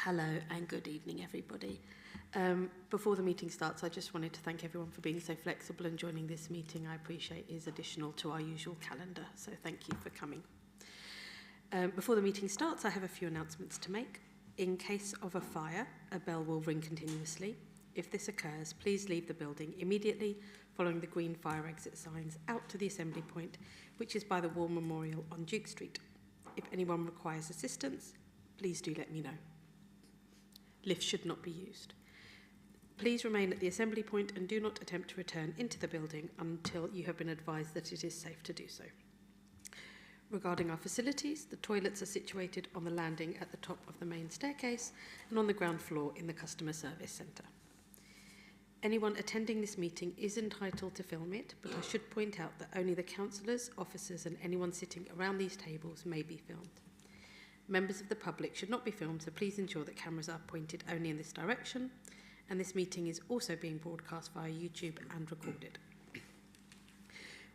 Hello and good evening, everybody. Before the meeting starts, I just wanted to thank everyone for being so flexible and joining this meeting. I appreciate it is additional to our usual calendar, so thank you for coming. Before the meeting starts, I have a few announcements to make. In case of a fire, a bell will ring continuously. If this occurs, please leave the building immediately, following the green fire exit signs out to the assembly point, which is by the War Memorial on Duke Street. If anyone requires assistance, please do let me know. Lifts should not be used. Please remain at the assembly point and do not attempt to return into the building until you have been advised that it is safe to do so. Regarding our facilities, the toilets are situated on the landing at the top of the main staircase and on the ground floor in the customer service centre. Anyone attending this meeting is entitled to film it, but I should point out that only the councillors, officers and anyone sitting around these tables may be filmed. Members of the public should not be filmed, so please ensure that cameras are pointed only in this direction, and this meeting is also being broadcast via YouTube and recorded.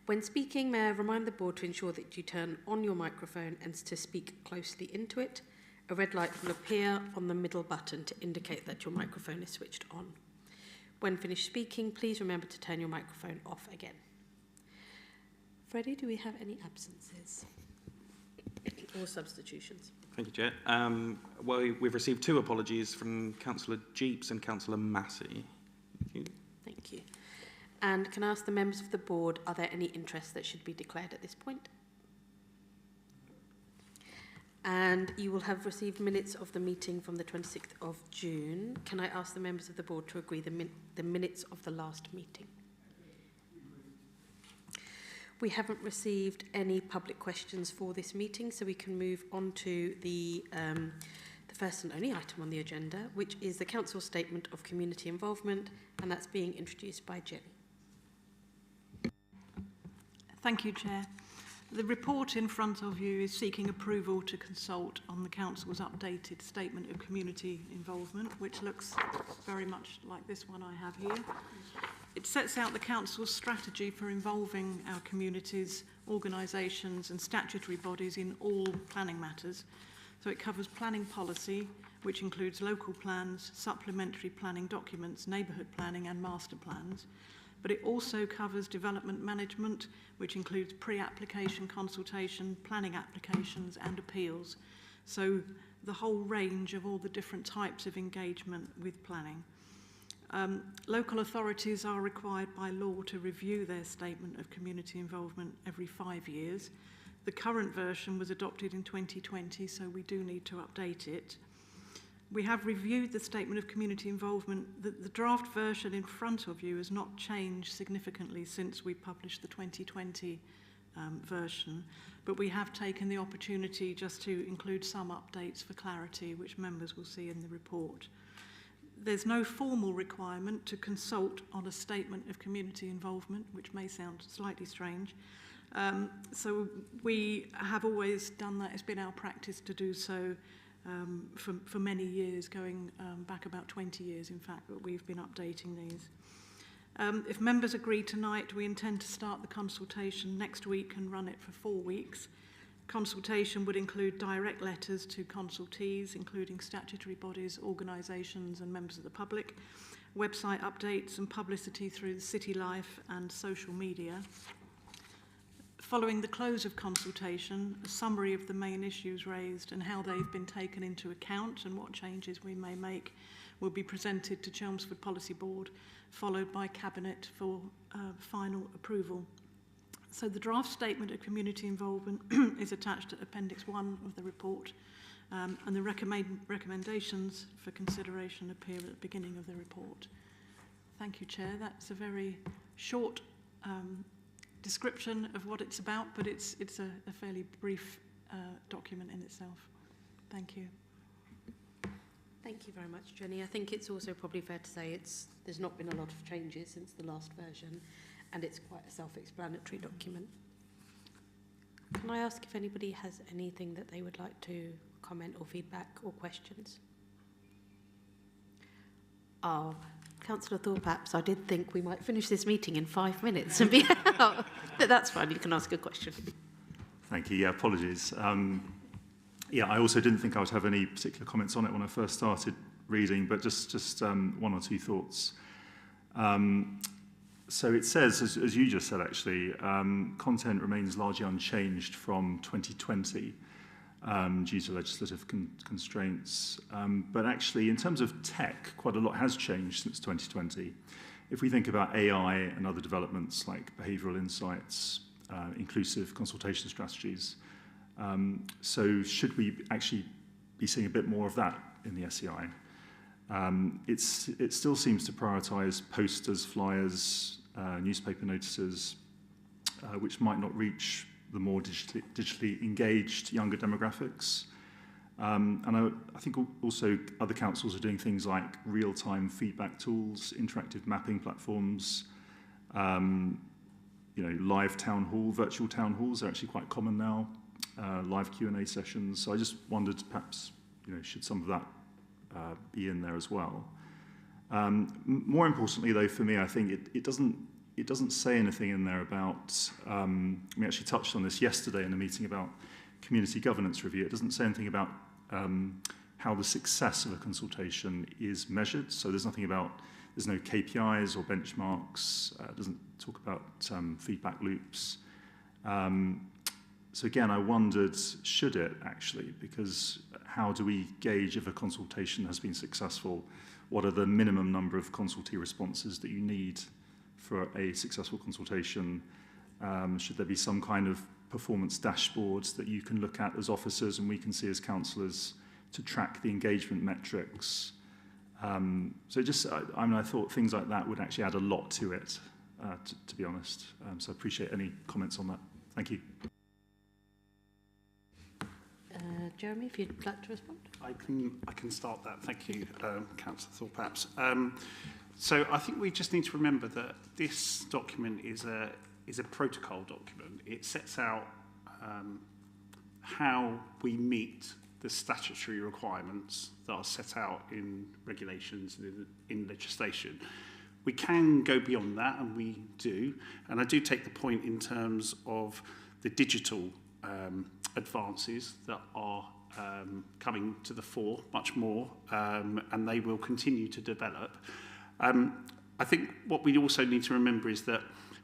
When speaking, may I remind the board to ensure that you turn on your microphone and to speak closely into it. A red light will appear on the middle button to indicate that your microphone is switched on. When finished speaking, please remember to turn your microphone off again. Freddie, do we have any absences or substitutions? Thank you, Chair. Well, we've received two apologies from Councillor Jeeps and Councillor Massey. Thank you. Thank you. And can I ask the members of the board, are there any interests that should be declared at this point? And you will have received minutes of the meeting from the 26th of June. Can I ask the members of the board to agree the minutes of the last meeting? We haven't received any public questions for this meeting, so we can move on to the first and only item on the agenda, which is the Council Statement of Community Involvement, and that's being introduced by Jenny. Thank you, Chair. The report in front of you is seeking approval to consult on the Council's updated Statement of Community Involvement, which looks very much like this one I have here. It sets out the Council's strategy for involving our communities, organisations and statutory bodies in all planning matters. So it covers planning policy, which includes local plans, supplementary planning documents, neighbourhood planning and master plans. But it also covers development management, which includes pre-application consultation, planning applications and appeals. So the whole range of all the different types of engagement with planning. Local authorities are required by law to review their statement of community involvement every 5 years. The current version was adopted in 2020, so we do need to update it. We have reviewed the statement of community involvement. The draft version in front of you has not changed significantly since we published the 2020 version, but we have taken the opportunity just to include some updates for clarity, which members will see in the report. There's no formal requirement to consult on a statement of community involvement, which may sound slightly strange. So we have always done that. It's been our practice to do so for many years, going back about 20 years, in fact, that we've been updating these. If members agree tonight, we intend to start the consultation next week and run it for 4 weeks. Consultation would include direct letters to consultees, including statutory bodies, organisations and members of the public, website updates and publicity through the City Life and social media. Following the close of consultation, a summary of the main issues raised and how they've been taken into account and what changes we may make will be presented to Chelmsford Policy Board, followed by Cabinet for final approval. So the draft statement of community involvement is attached to Appendix 1 of the report, and the recommendations for consideration appear at the beginning of the report. Thank you, Chair. That's a very short description of what it's about, but it's a fairly brief document in itself. Thank you. Thank you very much, Jenny. I think it's also probably fair to say there's not been a lot of changes since the last version, and it's quite a self-explanatory document. Can I ask if anybody has anything that they would like to comment or feedback or questions? Oh, Councillor Thorpe, perhaps I did think we might finish this meeting in 5 minutes and be out. But that's fine, you can ask a question. Thank you. Yeah, apologies. Yeah, I also didn't think I would have any particular comments on it when I first started reading, but just one or two thoughts. So it says, as you just said actually, content remains largely unchanged from 2020 due to legislative constraints. But actually, in terms of tech, quite a lot has changed since 2020. If we think about AI and other developments like behavioural insights, inclusive consultation strategies, so should we actually be seeing a bit more of that in the SEI? It still seems to prioritise posters, flyers, newspaper notices, which might not reach the more digitally engaged younger demographics. And I think also other councils are doing things like real-time feedback tools, interactive mapping platforms, live town hall, virtual town halls are actually quite common now, live Q&A sessions. So I just wondered perhaps, should some of that be in there as well. More importantly, though, for me, I think it doesn't say anything in there about. We actually touched on this yesterday in a meeting about community governance review. It doesn't say anything about how the success of a consultation is measured. So there's no KPIs or benchmarks. It doesn't talk about feedback loops. So again, I wondered, should it actually? Because how do we gauge if a consultation has been successful? What are the minimum number of consultee responses that you need for a successful consultation? Should there be some kind of performance dashboards that you can look at as officers and we can see as councillors to track the engagement metrics? I thought things like that would actually add a lot to it, to be honest. So I appreciate any comments on that. Thank you. Jeremy, if you'd like to respond. I can start that. Thank you, Councillor Thorpe, perhaps. So I think we just need to remember that this document is a protocol document. It sets out how we meet the statutory requirements that are set out in regulations and in legislation. We can go beyond that, and we do. And I do take the point in terms of the digital advances that are coming to the fore much more, and they will continue to develop. I think what we also need to remember is that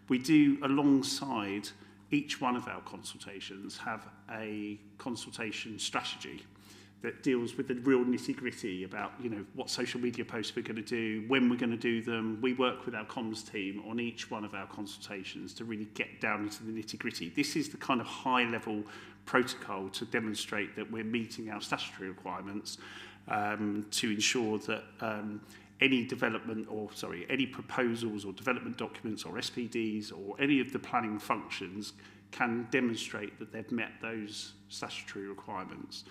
we do, alongside each one of our consultations, have a consultation strategy that deals with the real nitty-gritty about, what social media posts we're going to do, when we're going to do them. We work with our comms team on each one of our consultations to really get down into the nitty-gritty. This is the kind of high-level protocol to demonstrate that we're meeting our statutory requirements, to ensure that any proposals or development documents or SPDs or any of the planning functions can demonstrate that they've met those statutory requirements.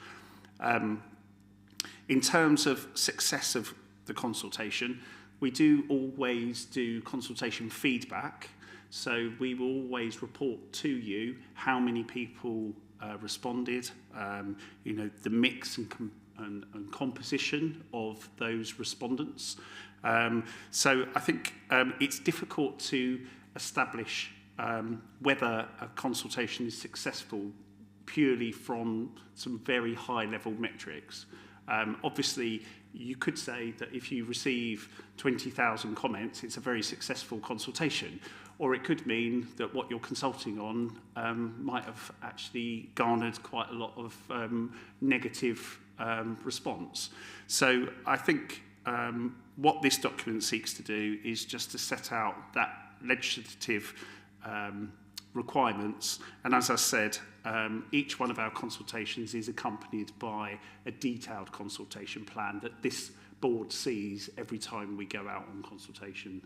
In terms of success of the consultation, we do always do consultation feedback. So we will always report to you how many people responded, the mix and composition of those respondents. So I think it's difficult to establish whether a consultation is successful purely from some very high-level metrics. Obviously, you could say that if you receive 20,000 comments, it's a very successful consultation. Or it could mean that what you're consulting on might have actually garnered quite a lot of negative response. So I think what this document seeks to do is just to set out that legislative requirements. And as I said, each one of our consultations is accompanied by a detailed consultation plan that this board sees every time we go out on consultation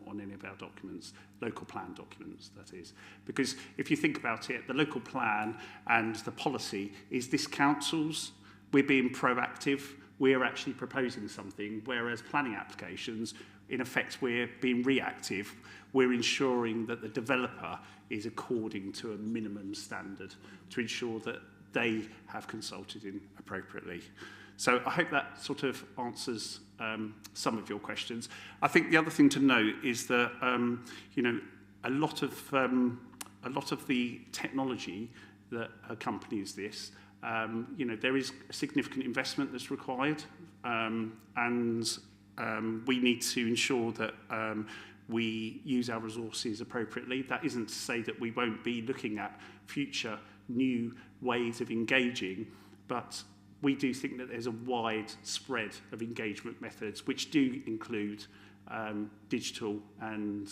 on any of our documents, local plan documents, that is. Because if you think about it, the local plan and the policy is this council's. We're being proactive. We're actually proposing something, whereas planning applications, in effect, we're being reactive. We're ensuring that the developer is according to a minimum standard to ensure that they have consulted in appropriately. So I hope that sort of answers some of your questions. I think the other thing to note is that a lot of the technology that accompanies this there is a significant investment that's required, and we need to ensure that we use our resources appropriately. That isn't to say that we won't be looking at future new ways of engaging, but we do think that there's a wide spread of engagement methods which do include digital and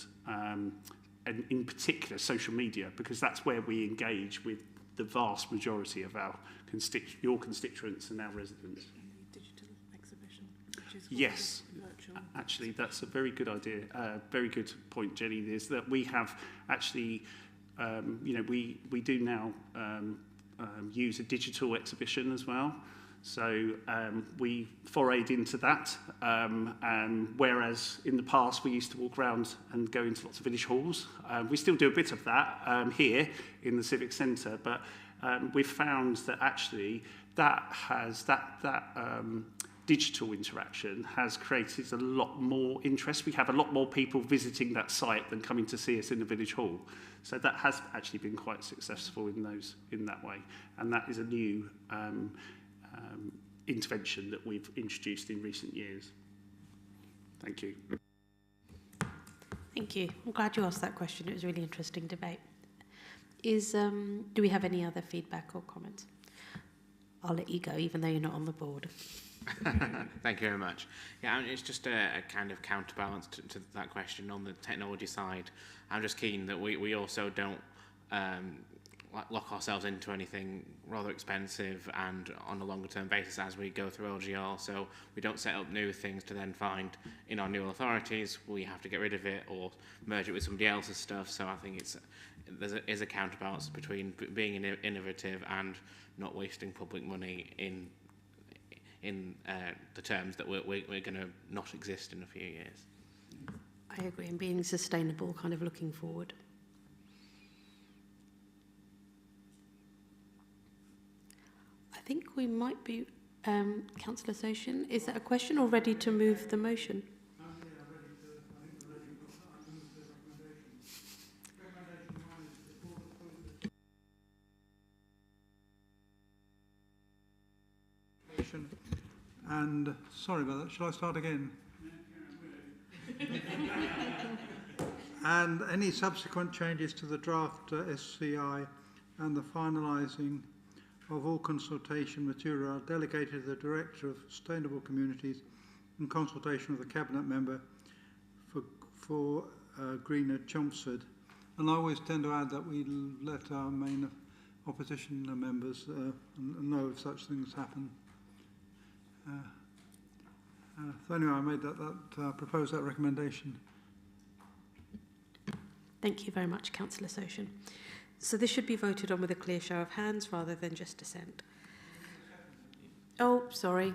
in particular social media, because that's where we engage with the vast majority of our your constituents and our residents. Digital exhibition, which is yes, virtual. Actually, that's a very good idea. Very good point, Jenny. Is that we have actually, we do now use a digital exhibition as well. So we forayed into that, whereas in the past we used to walk around and go into lots of village halls. We still do a bit of that here in the Civic Centre, but we've found that actually that digital interaction has created a lot more interest. We have a lot more people visiting that site than coming to see us in the village hall. So that has actually been quite successful in that way, and that is a new intervention that we've introduced in recent years. Thank you. Thank you. I'm glad you asked that question. It was a really interesting debate. Do we have any other feedback or comments? I'll let you go, even though you're not on the board. Thank you very much. Yeah, it's just a kind of counterbalance to that question on the technology side. I'm just keen that we also don't lock ourselves into anything rather expensive and on a longer term basis as we go through LGR, so we don't set up new things to then find in our new authorities we have to get rid of it or merge it with somebody else's stuff. So I think there is a counterbalance between being innovative and not wasting public money in the terms that we're going to not exist in a few years. I agree, and being sustainable, kind of looking forward. I think we might be, Councillor Soshin, is that a question or ready to move the motion? And sorry about that, shall I start again? And any subsequent changes to the draft SCI and the finalising of all consultation material are delegated to the Director of Sustainable Communities in consultation with the Cabinet Member for Green at Chelmsford. And I always tend to add that we let our main opposition members know if such things happen. So anyway, I made proposed that recommendation. Thank you very much, Councillor Soshin. So this should be voted on with a clear show of hands rather than just dissent. Oh, sorry.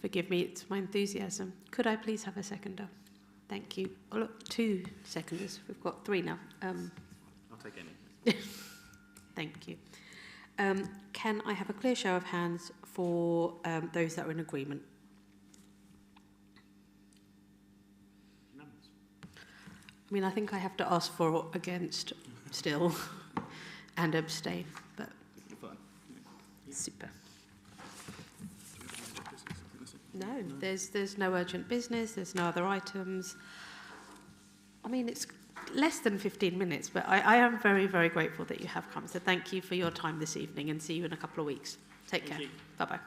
Forgive me, it's my enthusiasm. Could I please have a seconder? Thank you. Oh, look, 2 seconders. We've got 3 now. I'll take any. Thank you. Can I have a clear show of hands for those that are in agreement? I mean, I think I have to ask for or against still and abstain, but super. No, there's no urgent business, there's no other items. I mean, it's less than 15 minutes, but I am very, very grateful that you have come. So thank you for your time this evening and see you in a couple of weeks. Take care. Bye-bye.